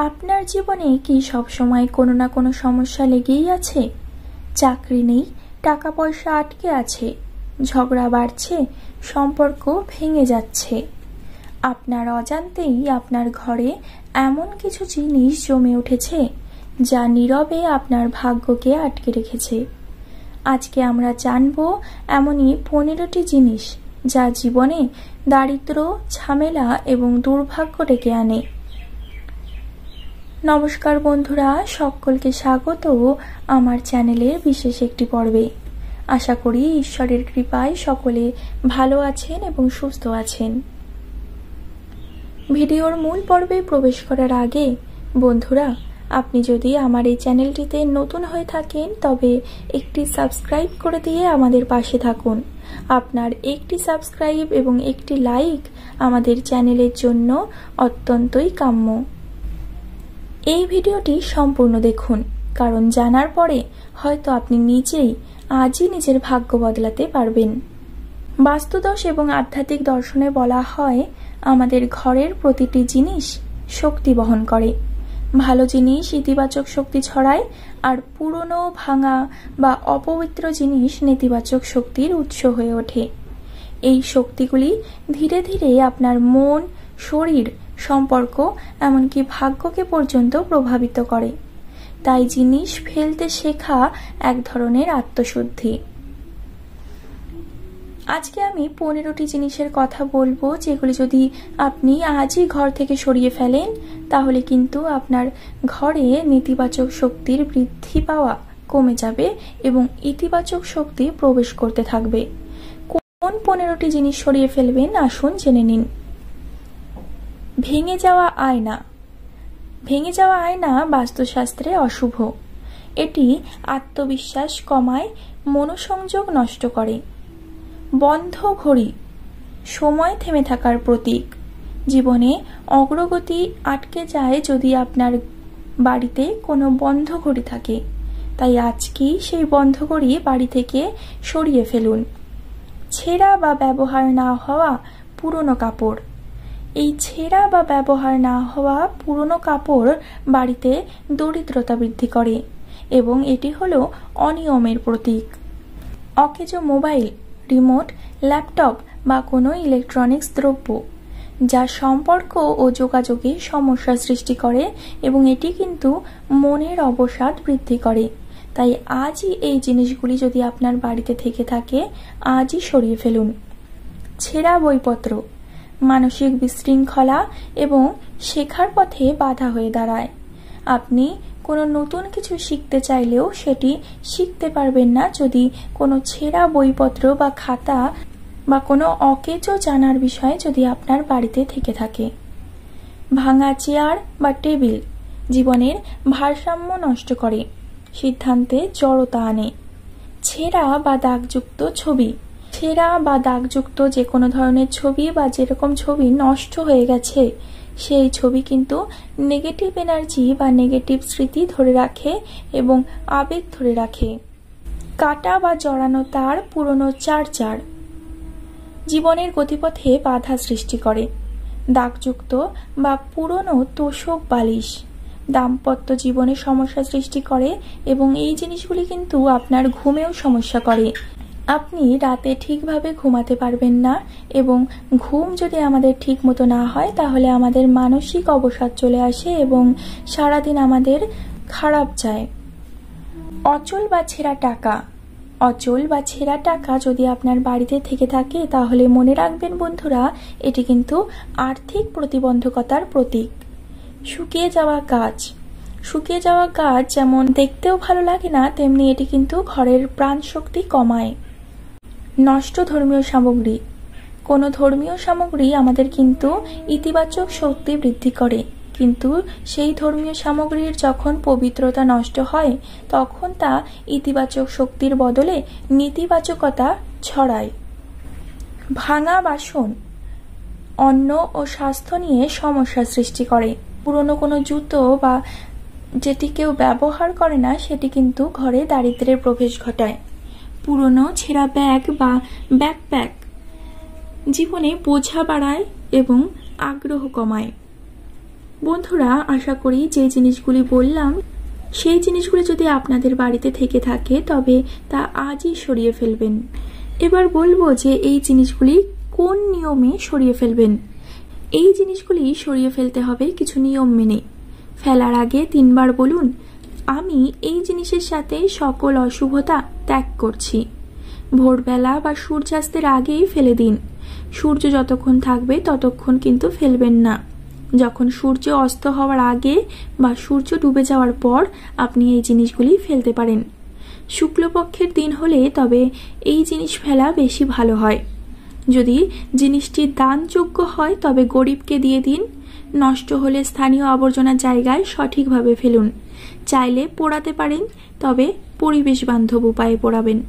আপনার জীবনে কি সব সময় কোনো না কোনো সমস্যা লেগেই আছে? চাকরি নেই, টাকা পয়সা আটকে আছে, ঝগড়া বাড়ছে, সম্পর্ক ভেঙে যাচ্ছে। আপনার অজান্তেই আপনার ঘরে এমন কিছু জিনিস জমে উঠেছে যা নীরবে আপনার ভাগ্যকে আটকে রেখেছে। আজকে আমরা জানব এমনই 15টি জিনিস যা জীবনে দারিদ্র্য, ঝামেলা এবং দুর্ভাগ্য ডেকে আনে। নমস্কার বন্ধুরা, সকলকে স্বাগত আমার চ্যানেলের বিশেষ একটি পর্বে। আশা করি ঈশ্বরের কৃপায় সকলে ভালো আছেন এবং সুস্থ আছেন। ভিডিওর মূল পর্বে প্রবেশ করার আগে বন্ধুরা, আপনি যদি আমার এই চ্যানেলটিতে নতুন হয়ে থাকেন তবে একটি সাবস্ক্রাইব করে দিয়ে আমাদের পাশে থাকুন। আপনার একটি সাবস্ক্রাইব এবং একটি লাইক আমাদের চ্যানেলের জন্য অত্যন্তই কাম্য। এই ভিডিওটি সম্পূর্ণ দেখুন, কারণ জানার পরে হয়তো আপনি নিজেই আজই নিজের ভাগ্য বদলাতে পারবেন। বাস্তুদোষ এবং আধ্যাত্মিক দর্শনে বলা হয় আমাদের ঘরের প্রতিটি জিনিস শক্তি বহন করে। ভালো জিনিস ইতিবাচক শক্তি ছড়ায়, আর পুরনো, ভাঙা বা অপবিত্র জিনিস নেতিবাচক শক্তির উৎস হয়ে ওঠে। এই শক্তিগুলি ধীরে ধীরে আপনার মন, শরীর, সম্পর্ক এমনকি ভাগ্যকে পর্যন্ত প্রভাবিত করে। তাই জিনিস ফেলতে শেখা এক ধরনের আত্মশুদ্ধি। আজকে আমি 15টি জিনিসের কথা বলবো যেগুলি যদি আপনি আজই ঘর থেকে সরিয়ে ফেলেন তাহলে কিন্তু আপনার ঘরে নেতিবাচক শক্তির বৃদ্ধি পাওয়া কমে যাবে এবং ইতিবাচক শক্তি প্রবেশ করতে থাকবে। কোন 15টি জিনিস সরিয়ে ফেলবেন আসুন জেনে নিন। ভেঙে যাওয়া আয়না। ভেঙে যাওয়া আয়না বাস্তুশাস্ত্রে অশুভ। এটি আত্মবিশ্বাস কমায়, মনোসংযোগ নষ্ট করে। বন্ধ ঘড়ি, সময় থেমে থাকার প্রতীক। জীবনে অগ্রগতি আটকে যায় যদি আপনার বাড়িতে কোনো বন্ধ ঘড়ি থাকে। তাই আজকেই সেই বন্ধ ঘড়ি বাড়ি থেকে সরিয়ে ফেলুন। ছেঁড়া বা ব্যবহার না হওয়া পুরনো কাপড়। এই ছেঁড়া বা ব্যবহার না হওয়া পুরনো কাপড় বাড়িতে দরিদ্রতা বৃদ্ধি করে এবং এটি হলো অনিয়মের প্রতীক। অকেজো মোবাইল, রিমোট, ল্যাপটপ বা কোনো ইলেকট্রনিক্স দ্রব্য যা সম্পর্ক ও যোগাযোগে সমস্যা সৃষ্টি করে এবং এটি কিন্তু মনের অবসাদ বৃদ্ধি করে। তাই আজই এই জিনিসগুলি যদি আপনার বাড়িতে থেকে থাকে আজই সরিয়ে ফেলুন। ছেঁড়া বইপত্র মানসিক বিশৃঙ্খলা এবং শেখার পথে বাধা হয়ে দাঁড়ায়। আপনি কোনো নতুন কিছু শিখতে চাইলেও সেটি শিখতে পারবেন না যদি কোনো ছেঁড়া বইপত্র বা খাতা বা কোনো অকেজো জানার বিষয় যদি আপনার বাড়িতে থেকে থাকে। ভাঙা চেয়ার বা টেবিল জীবনের ভারসাম্য নষ্ট করে, সিদ্ধান্তে জড়তা আনে। ছেঁড়া বা দাগযুক্ত ছবি। ছেঁড়া বা দাগযুক্ত যে কোনো ধরনের ছবি বা যেরকম ছবি নষ্ট হয়ে গেছে সেই ছবি কিন্তু নেগেটিভ এনার্জি বা নেগেটিভ স্মৃতি ধরে রাখে এবং আবেগ ধরে রাখে। কাটা বা জড়ানো তার, পুরনো চার্জার জীবনের গতিপথে বাধা সৃষ্টি করে। দাগযুক্ত বা পুরনো তোষক বালিশ দাম্পত্য জীবনে সমস্যা সৃষ্টি করে এবং এই জিনিসগুলি কিন্তু আপনার ঘুমেও সমস্যা করে। আপনি রাতে ঠিকভাবে ঘুমাতে পারবেন না এবং ঘুম যদি আমাদের ঠিক মতো না হয় তাহলে আমাদের মানসিক অবসাদ চলে আসে এবং সারাদিন আমাদের খারাপ যায়। অচল বা ছেঁড়া টাকা। অচল বা ছেঁড়া টাকা যদি আপনার বাড়িতে থেকে থাকে তাহলে মনে রাখবেন বন্ধুরা, এটি কিন্তু আর্থিক প্রতিবন্ধকতার প্রতীক। শুকিয়ে যাওয়া গাছ। শুকিয়ে যাওয়া গাছ যেমন দেখতেও ভালো লাগে না তেমনি এটি কিন্তু ঘরের প্রাণ শক্তি কমায়। নষ্ট ধর্মীয় সামগ্রী। কোনো ধর্মীয় সামগ্রী আমাদের কিন্তু ইতিবাচক শক্তি বৃদ্ধি করে, কিন্তু সেই ধর্মীয় সামগ্রীর যখন পবিত্রতা নষ্ট হয় তখন তা ইতিবাচক শক্তির বদলে নেতিবাচকতা ছড়ায়। ভাঙা বাসন অন্ন ও স্বাস্থ্য নিয়ে সমস্যা সৃষ্টি করে। পুরনো কোনো জুতো বা যেটি কেউ ব্যবহার করে না সেটি কিন্তু ঘরে দারিদ্র্যের প্রবেশ ঘটায়। পুরনো ছেঁড়া ব্যাগ বা ব্যাকপ্যাক জীবনে বোঝা বাড়ায় এবং আগ্রহ কমায়। বন্ধুরা, আশা করি যে জিনিসগুলি বললাম সেই জিনিসগুলি যদি আপনাদের বাড়িতে থেকে থাকে তবে তা আজই সরিয়ে ফেলবেন। এবার বলবো যে এই জিনিসগুলি কোন নিয়মে সরিয়ে ফেলবেন। এই জিনিসগুলি সরিয়ে ফেলতে হবে কিছু নিয়ম মেনে। ফেলার আগে 3 বার বলুন, আমি এই জিনিসের সাথে সকল অশুভতা ত্যাগ করছি। ভোরবেলা বা সূর্যাস্তের আগেই ফেলে দিন। সূর্য যতক্ষণ থাকবে ততক্ষণ কিন্তু ফেলবেন না। যখন সূর্য অস্ত হওয়ার আগে বা সূর্য ডুবে যাওয়ার পর আপনি এই জিনিসগুলি ফেলতে পারেন। শুক্লপক্ষের দিন হলে তবে এই জিনিস ফেলা বেশি ভালো হয়। যদি জিনিসটি দানযোগ্য হয় তবে গরিবকে দিয়ে দিন। নষ্ট হলে স্থানীয় আবর্জনার জায়গায় সঠিকভাবে ফেলুন। চাইলে পোড়াতে পারেন, তবে পরিবেশ বান্ধব উপায়ে পোড়াবেন।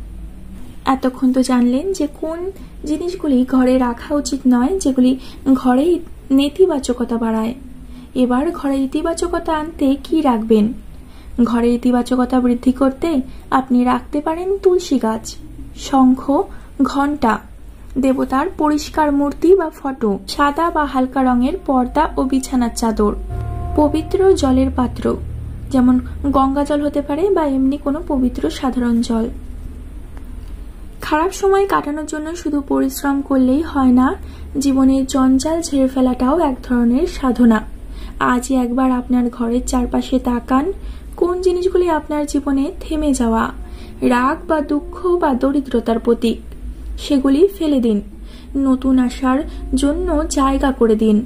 এতক্ষণ তো জানলেন যে কোন জিনিসগুলি ঘরে রাখা উচিত নয়, যেগুলি ঘরে নেতিবাচকতা বাড়ায়। এবার ঘরে ইতিবাচকতা আনতে কি রাখবেন। ঘরে ইতিবাচকতা বৃদ্ধি করতে আপনি রাখতে পারেন তুলসী গাছ, শঙ্খ, ঘণ্টা, দেবতার পরিষ্কার মূর্তি বা ফটো, সাদা বা হালকা রঙের পর্দা ও বিছানার চাদর, পবিত্র জলের পাত্র, যেমন গঙ্গা জল হতে পারে বা এমনি কোনো পবিত্র সাধারণ জল। খারাপ সময় কাটানোর জন্য শুধু পরিশ্রম করলেই হয় না, জীবনের জঞ্জাল ঝেড়ে ফেলাটাও এক ধরনের সাধনা। আজই একবার আপনার ঘরের চারপাশে তাকান। কোন জিনিসগুলি আপনার জীবনে থেমে যাওয়া, রাগ বা দুঃখ বা দরিদ্রতার প্রতীক, সেগুলি ফেলে দিন। নতুন আসার জন্য জায়গা করে দিন।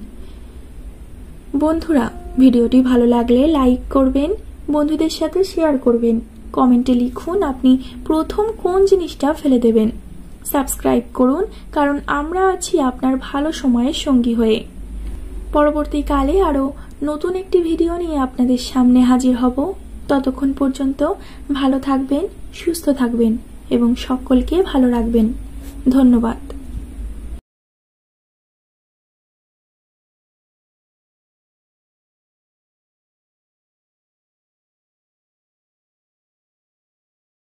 বন্ধুরা, ভিডিওটি ভালো লাগলে লাইক করবেন, বন্ধুদের সাথে শেয়ার করবেন। কমেন্টে লিখুন আপনি প্রথম কোন জিনিসটা ফেলে দেবেন। সাবস্ক্রাইব করুন, কারণ আমরা আছি আপনার ভালো সময়ের সঙ্গী হয়ে। পরবর্তীকালে আরও নতুন একটি ভিডিও নিয়ে আপনাদের সামনে হাজির হব। ততক্ষণ পর্যন্ত ভালো থাকবেন, সুস্থ থাকবেন এবং সকলকে ভালো রাখবেন। ধন্যবাদ।